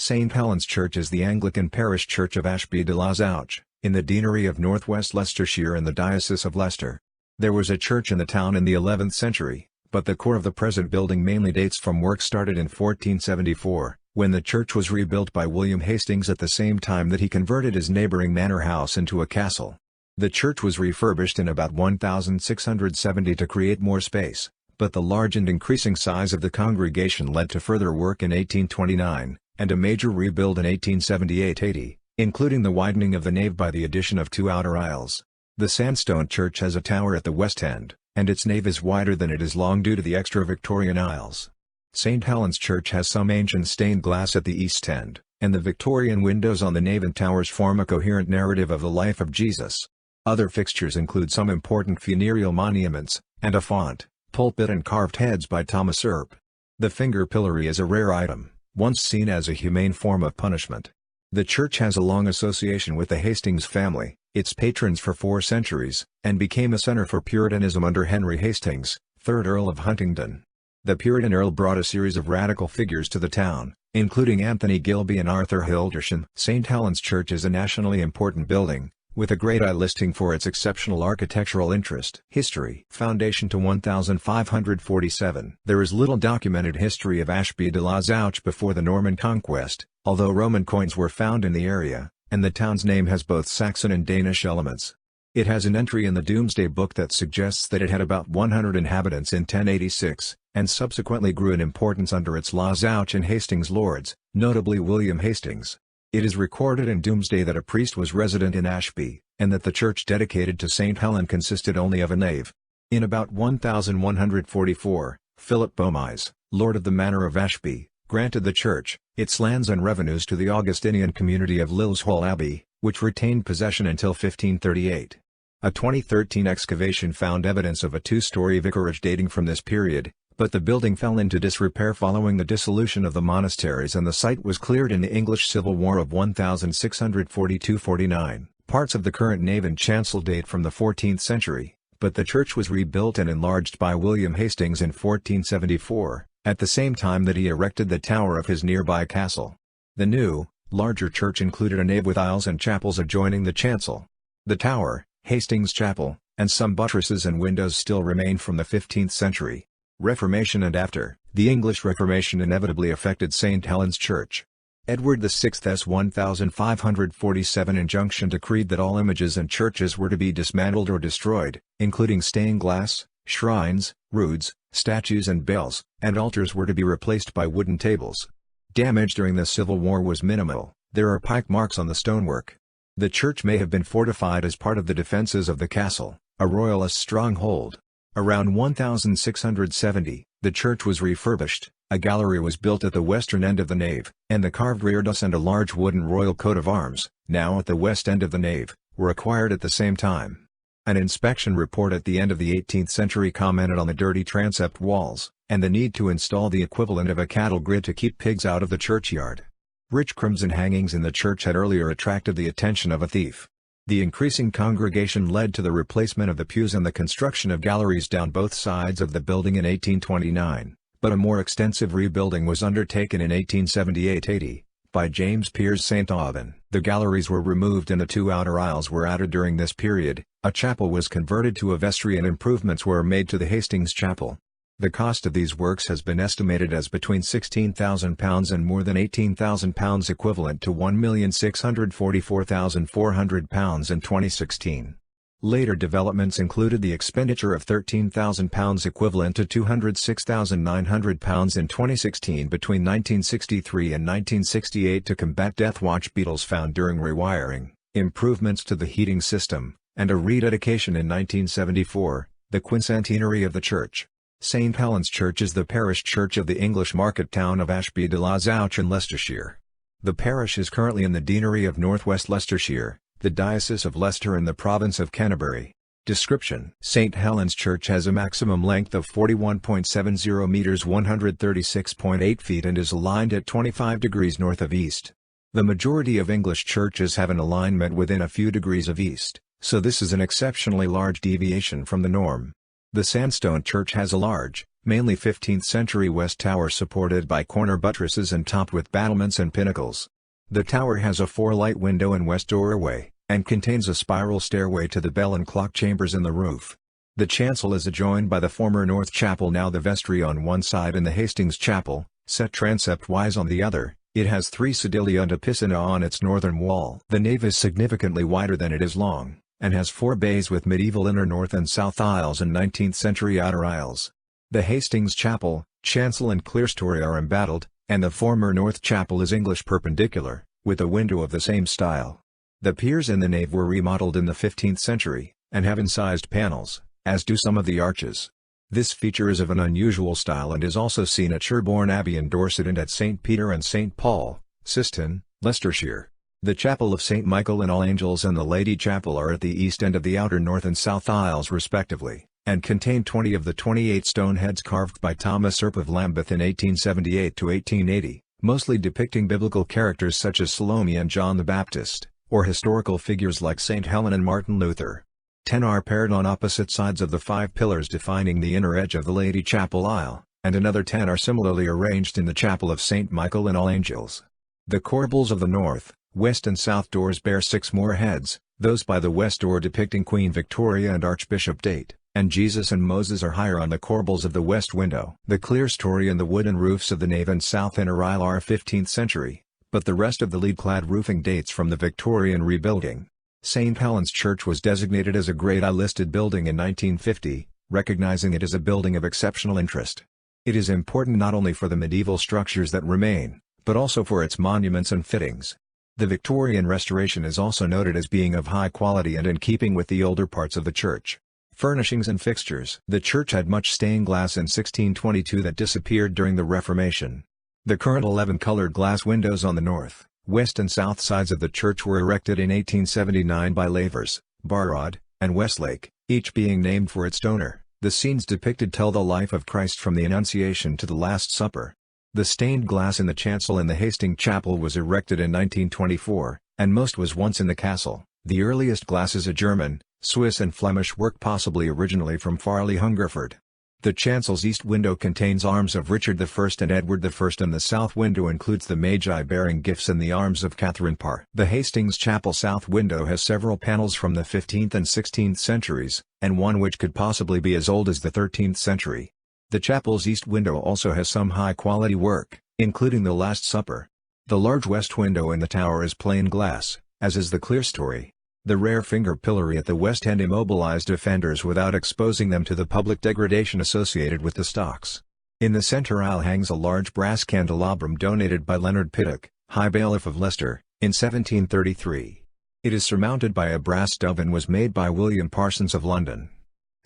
St. Helen's Church is the Anglican parish church of Ashby de la Zouch, in the deanery of northwest Leicestershire in the Diocese of Leicester. There was a church in the town in the 11th century, but the core of the present building mainly dates from work started in 1474, when the church was rebuilt by William Hastings at the same time that he converted his neighbouring manor house into a castle. The church was refurbished in about 1670 to create more space, but the large and increasing size of the congregation led to further work in 1829, and a major rebuild in 1878-80, including the widening of the nave by the addition of 2 outer aisles. The sandstone church has a tower at the west end, and its nave is wider than it is long due to the extra Victorian aisles. St. Helen's Church has some ancient stained glass at the east end, and the Victorian windows on the nave and towers form a coherent narrative of the life of Jesus. Other fixtures include some important funereal monuments, and a font, pulpit and carved heads by Thomas Earp. The finger pillory is a rare item, once seen as a humane form of punishment. The church has a long association with the Hastings family, its patrons for 4 centuries, and became a centre for Puritanism under Henry Hastings, 3rd Earl of Huntingdon. The Puritan Earl brought a series of radical figures to the town, including Anthony Gilby and Arthur Hildersham. St. Helen's Church is a nationally important building, with a Grade I listing for its exceptional architectural interest. History. Foundation to 1547. There is little documented history of Ashby de la Zouch before the Norman conquest, although Roman coins were found in the area, and the town's name has both Saxon and Danish elements. It has an entry in the Domesday Book that suggests that it had about 100 inhabitants in 1086, and subsequently grew in importance under its La Zouch and Hastings lords, notably William Hastings. It is recorded in Domesday that a priest was resident in Ashby, and that the church dedicated to St. Helen consisted only of a nave. In about 1144, Philip Beaumise, lord of the manor of Ashby, granted the church, its lands and revenues to the Augustinian community of Lilshall Abbey, which retained possession until 1538. A 2013 excavation found evidence of a 2-story vicarage dating from this period, but the building fell into disrepair following the dissolution of the monasteries and the site was cleared in the English Civil War of 1642-49. Parts of the current nave and chancel date from the 14th century, but the church was rebuilt and enlarged by William Hastings in 1474, at the same time that he erected the tower of his nearby castle. The new, larger church included a nave with aisles and chapels adjoining the chancel. The tower, Hastings Chapel, and some buttresses and windows still remain from the 15th century. Reformation and after, the English Reformation inevitably affected St. Helen's Church. Edward VI's 1547 injunction decreed that all images and churches were to be dismantled or destroyed, including stained glass, shrines, roods, statues and bells, and altars were to be replaced by wooden tables. Damage during the Civil War was minimal. There are pike marks on the stonework. The church may have been fortified as part of the defences of the castle, a royalist stronghold. Around 1670, the church was refurbished, a gallery was built at the western end of the nave, and the carved reredos and a large wooden royal coat of arms, now at the west end of the nave, were acquired at the same time. An inspection report at the end of the 18th century commented on the dirty transept walls, and the need to install the equivalent of a cattle grid to keep pigs out of the churchyard. Rich crimson hangings in the church had earlier attracted the attention of a thief. The increasing congregation led to the replacement of the pews and the construction of galleries down both sides of the building in 1829, but a more extensive rebuilding was undertaken in 1878-80, by James Piers St. Aubin. The galleries were removed and the 2 outer aisles were added during this period, a chapel was converted to a vestry and improvements were made to the Hastings Chapel. The cost of these works has been estimated as between £16,000 and more than £18,000 equivalent to £1,644,400 in 2016. Later developments included the expenditure of £13,000 equivalent to £206,900 in 2016 between 1963 and 1968 to combat death watch beetles found during rewiring, improvements to the heating system, and a rededication in 1974, the quincentenary of the church. St. Helen's Church is the parish church of the English market town of Ashby de la Zouch in Leicestershire. The parish is currently in the deanery of northwest Leicestershire, the Diocese of Leicester in the province of Canterbury. Description: St. Helen's Church has a maximum length of 41.70 meters (136.8 feet) and is aligned at 25 degrees north of east. The majority of English churches have an alignment within a few degrees of east, so this is an exceptionally large deviation from the norm. The sandstone church has a large, mainly 15th century west tower supported by corner buttresses and topped with battlements and pinnacles. The tower has a 4-light window and west doorway, and contains a spiral stairway to the bell and clock chambers in the roof. The chancel is adjoined by the former North Chapel, now the vestry, on one side, and the Hastings Chapel, set transeptwise on the other. It has 3 sedilia and a piscina on its northern wall. The nave is significantly wider than it is long, and has 4 bays with medieval inner north and south aisles and 19th century outer aisles. The Hastings Chapel, chancel and clerestory are embattled, and the former North Chapel is English perpendicular, with a window of the same style. The piers in the nave were remodeled in the 15th century, and have incised panels, as do some of the arches. This feature is of an unusual style and is also seen at Sherborne Abbey in Dorset and at St. Peter and St. Paul, Siston, Leicestershire. The Chapel of St. Michael and All Angels and the Lady Chapel are at the east end of the outer north and south aisles respectively, and contain 20 of the 28 stone heads carved by Thomas Earp of Lambeth in 1878 to 1880, mostly depicting biblical characters such as Salome and John the Baptist, or historical figures like St. Helen and Martin Luther. 10 are paired on opposite sides of the 5 pillars defining the inner edge of the Lady Chapel aisle, and another 10 are similarly arranged in the Chapel of St. Michael and All Angels. The corbels of the north, west and south doors bear 6 more heads, those by the west door depicting Queen Victoria and Archbishop Date, and Jesus and Moses are higher on the corbels of the west window. The clerestory and the wooden roofs of the nave and south inner aisle are 15th century, but the rest of the lead-clad roofing dates from the Victorian rebuilding. St. Helen's Church was designated as a Grade I listed building in 1950, recognizing it as a building of exceptional interest. It is important not only for the medieval structures that remain, but also for its monuments and fittings. The Victorian restoration is also noted as being of high quality and in keeping with the older parts of the church. Furnishings and fixtures. The church had much stained glass in 1622 that disappeared during the Reformation. The current 11 colored glass windows on the north, west and south sides of the church were erected in 1879 by Lavers, Barrod, and Westlake, each being named for its donor. The scenes depicted tell the life of Christ from the Annunciation to the Last Supper. The stained glass in the chancel in the Hastings Chapel was erected in 1924, and most was once in the castle. The earliest glass is a German, Swiss and Flemish work, possibly originally from Farley, Hungerford. The chancel's east window contains arms of Richard I and Edward I, and the south window includes the Magi bearing gifts and the arms of Catherine Parr. The Hastings Chapel south window has several panels from the 15th and 16th centuries, and one which could possibly be as old as the 13th century. The chapel's east window also has some high-quality work, including the Last Supper. The large west window in the tower is plain glass, as is the clerestory. The rare finger pillory at the west end immobilized offenders without exposing them to the public degradation associated with the stocks. In the center aisle hangs a large brass candelabrum donated by Leonard Piddock, High Bailiff of Leicester, in 1733. It is surmounted by a brass dove and was made by William Parsons of London.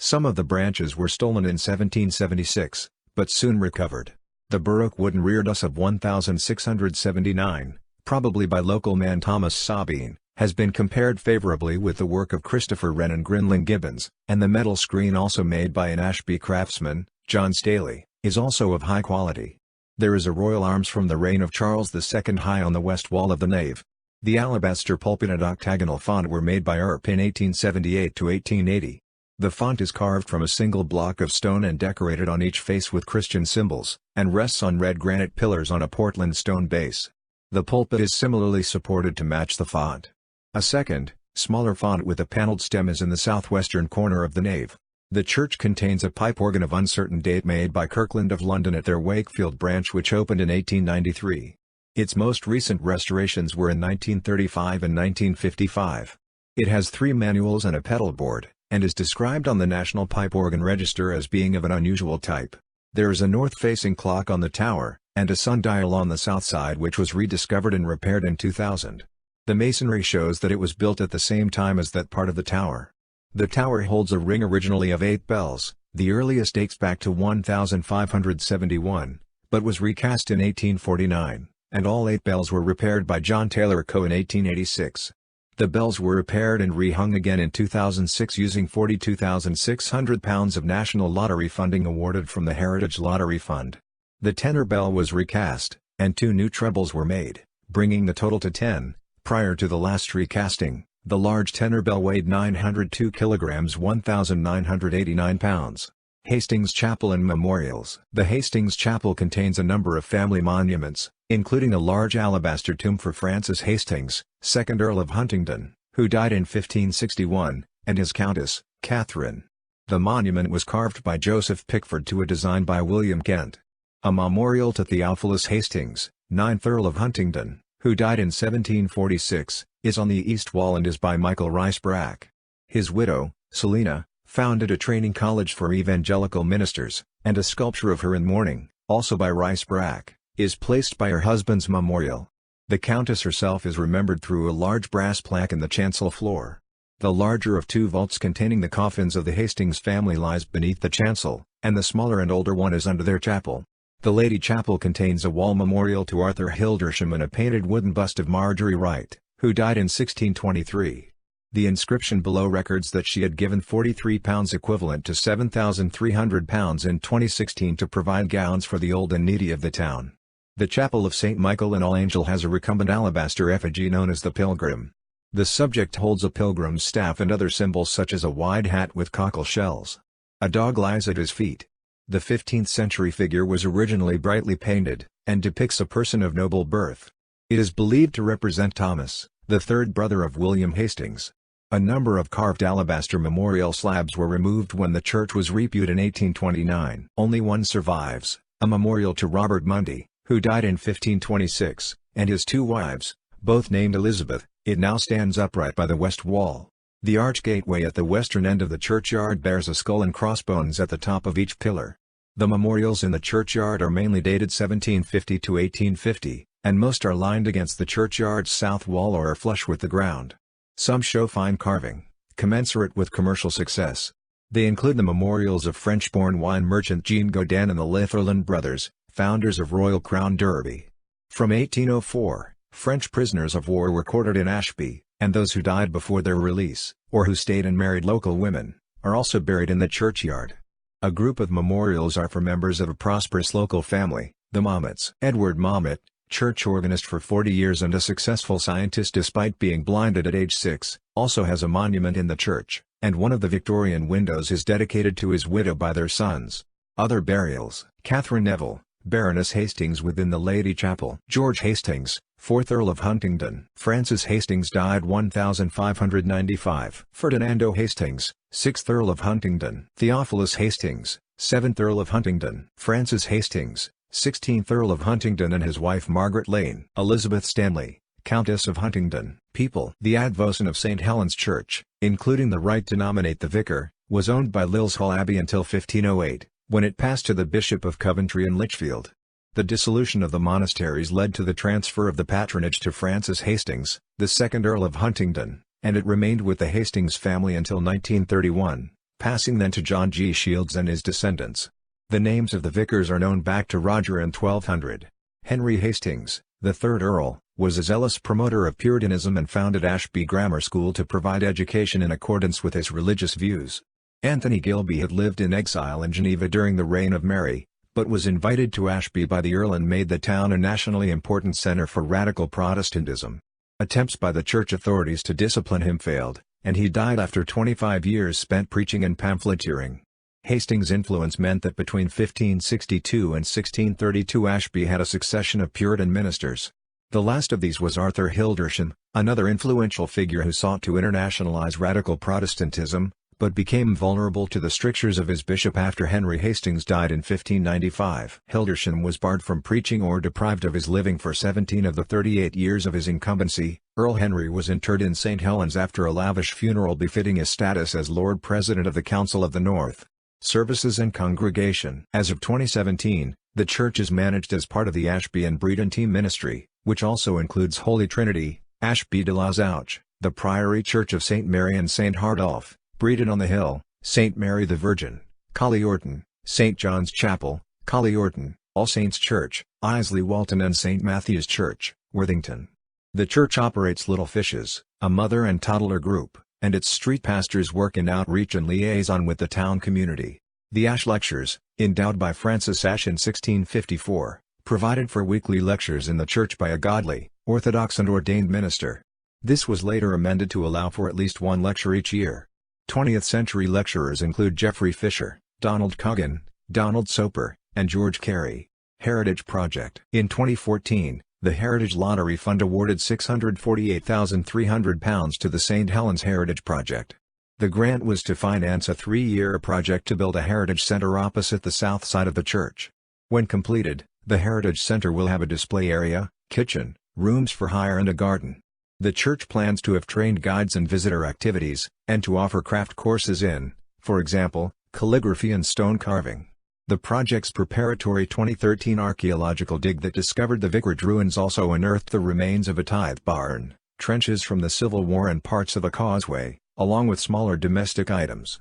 Some of the branches were stolen in 1776, but soon recovered. The Baroque wooden reredos of 1679, probably by local man Thomas Sabine, has been compared favorably with the work of Christopher Wren and Grinling Gibbons, and the metal screen, also made by an Ashby craftsman, John Staley, is also of high quality. There is a royal arms from the reign of Charles II high on the west wall of the nave. The alabaster pulpit and octagonal font were made by Earp in 1878 to 1880. The font is carved from a single block of stone and decorated on each face with Christian symbols, and rests on red granite pillars on a Portland stone base. The pulpit is similarly supported to match the font. A second, smaller font with a paneled stem is in the southwestern corner of the nave. The church contains a pipe organ of uncertain date made by Kirkland of London at their Wakefield branch, which opened in 1893. Its most recent restorations were in 1935 and 1955. It has 3 manuals and a pedal board, and is described on the National Pipe Organ Register as being of an unusual type. There is a north-facing clock on the tower, and a sundial on the south side which was rediscovered and repaired in 2000. The masonry shows that it was built at the same time as that part of the tower. The tower holds a ring originally of 8 bells, the earliest dates back to 1571, but was recast in 1849, and all 8 bells were repaired by John Taylor Co. in 1886. The bells were repaired and rehung again in 2006 using £42,600 of National Lottery funding awarded from the Heritage Lottery Fund. The tenor bell was recast, and 2 new trebles were made, bringing the total to 10. Prior to the last recasting, the large tenor bell weighed 902 kilograms (1,989 pounds). Hastings Chapel and Memorials. The Hastings Chapel contains a number of family monuments, including a large alabaster tomb for Francis Hastings, 2nd Earl of Huntingdon, who died in 1561, and his Countess, Catherine. The monument was carved by Joseph Pickford to a design by William Kent. A memorial to Theophilus Hastings, 9th Earl of Huntingdon, who died in 1746, is on the east wall and is by Michael Rice Brack. His widow, Selina, founded a training college for evangelical ministers, and a sculpture of her in mourning, also by Rice Brack, is placed by her husband's memorial. The Countess herself is remembered through a large brass plaque in the chancel floor. The larger of two vaults containing the coffins of the Hastings family lies beneath the chancel, and the smaller and older one is under their chapel. The Lady Chapel contains a wall memorial to Arthur Hildersham and a painted wooden bust of Marjorie Wright, who died in 1623. The inscription below records that she had given £43 equivalent to £7,300 in 2016 to provide gowns for the old and needy of the town. The Chapel of St. Michael and All Angel has a recumbent alabaster effigy known as the Pilgrim. The subject holds a pilgrim's staff and other symbols such as a wide hat with cockle shells. A dog lies at his feet. The 15th century figure was originally brightly painted, and depicts a person of noble birth. It is believed to represent Thomas, the third brother of William Hastings. A number of carved alabaster memorial slabs were removed when the church was rebuilt in 1829. Only one survives, a memorial to Robert Mundy, who died in 1526, and his two wives, both named Elizabeth. It now stands upright by the west wall. The arch gateway at the western end of the churchyard bears a skull and crossbones at the top of each pillar. The memorials in the churchyard are mainly dated 1750 to 1850, and most are lined against the churchyard's south wall or are flush with the ground. Some show fine carving, commensurate with commercial success. They include the memorials of French-born wine merchant Jean Godin and the Litherland brothers, founders of Royal Crown Derby. From 1804, French prisoners of war were quartered in Ashby, and those who died before their release, or who stayed and married local women, are also buried in the churchyard. A group of memorials are for members of a prosperous local family, the Mommets. Edward Mommet, church organist for 40 years and a successful scientist despite being blinded at age 6, also has a monument in the church, and one of the Victorian windows is dedicated to his widow by their sons. Other burials: Catherine Neville, Baroness Hastings within the Lady Chapel. George Hastings, 4th Earl of Huntingdon. Francis Hastings died 1595. Ferdinando Hastings, 6th Earl of Huntingdon. Theophilus Hastings, 7th Earl of Huntingdon. Francis Hastings, 16th Earl of Huntingdon and his wife Margaret Lane. Elizabeth Stanley, Countess of Huntingdon. People. The advowson of St. Helen's Church, including the right to nominate the vicar, was owned by Lilshall Abbey until 1508, when it passed to the Bishop of Coventry and Lichfield. The dissolution of the monasteries led to the transfer of the patronage to Francis Hastings, the 2nd Earl of Huntingdon, and it remained with the Hastings family until 1931, passing then to John G. Shields and his descendants. The names of the vicars are known back to Roger and 1200. Henry Hastings, the 3rd Earl, was a zealous promoter of Puritanism and founded Ashby Grammar School to provide education in accordance with his religious views. Anthony Gilby had lived in exile in Geneva during the reign of Mary, but was invited to Ashby by the Earl and made the town a nationally important center for radical Protestantism. Attempts by the church authorities to discipline him failed, and he died after 25 years spent preaching and pamphleteering. Hastings' influence meant that between 1562 and 1632 Ashby had a succession of Puritan ministers. The last of these was Arthur Hildersham, another influential figure who sought to internationalize radical Protestantism, but became vulnerable to the strictures of his bishop after Henry Hastings died in 1595. Hildersham was barred from preaching or deprived of his living for 17 of the 38 years of his incumbency. Earl Henry was interred in St. Helens after a lavish funeral befitting his status as Lord President of the Council of the North. Services and Congregation. As of 2017, the church is managed as part of the Ashby and Breedon Team Ministry, which also includes Holy Trinity, Ashby de la Zouch, the Priory Church of St. Mary and St. Hardolph, Breedon on the Hill, St. Mary the Virgin, Collie Orton, St. John's Chapel, Collie Orton, All Saints Church, Isley Walton and St. Matthew's Church, Worthington. The church operates Little Fishes, a mother and toddler group, and its street pastors work in outreach and liaison with the town community. The Ash Lectures, endowed by Francis Ash in 1654, provided for weekly lectures in the church by a godly, orthodox and ordained minister. This was later amended to allow for at least one lecture each year. 20th-century lecturers include Geoffrey Fisher, Donald Coggan, Donald Soper, and George Carey. Heritage Project. In 2014, the Heritage Lottery Fund awarded £648,300 to the St Helens Heritage Project. The grant was to finance a 3-year project to build a heritage center opposite the south side of the church. When completed, the Heritage Center will have a display area, kitchen, rooms for hire and a garden. The church plans to have trained guides and visitor activities, and to offer craft courses in, for example, calligraphy and stone carving. The project's preparatory 2013 archaeological dig that discovered the vicarage ruins also unearthed the remains of a tithe barn, trenches from the Civil War and parts of a causeway, along with smaller domestic items.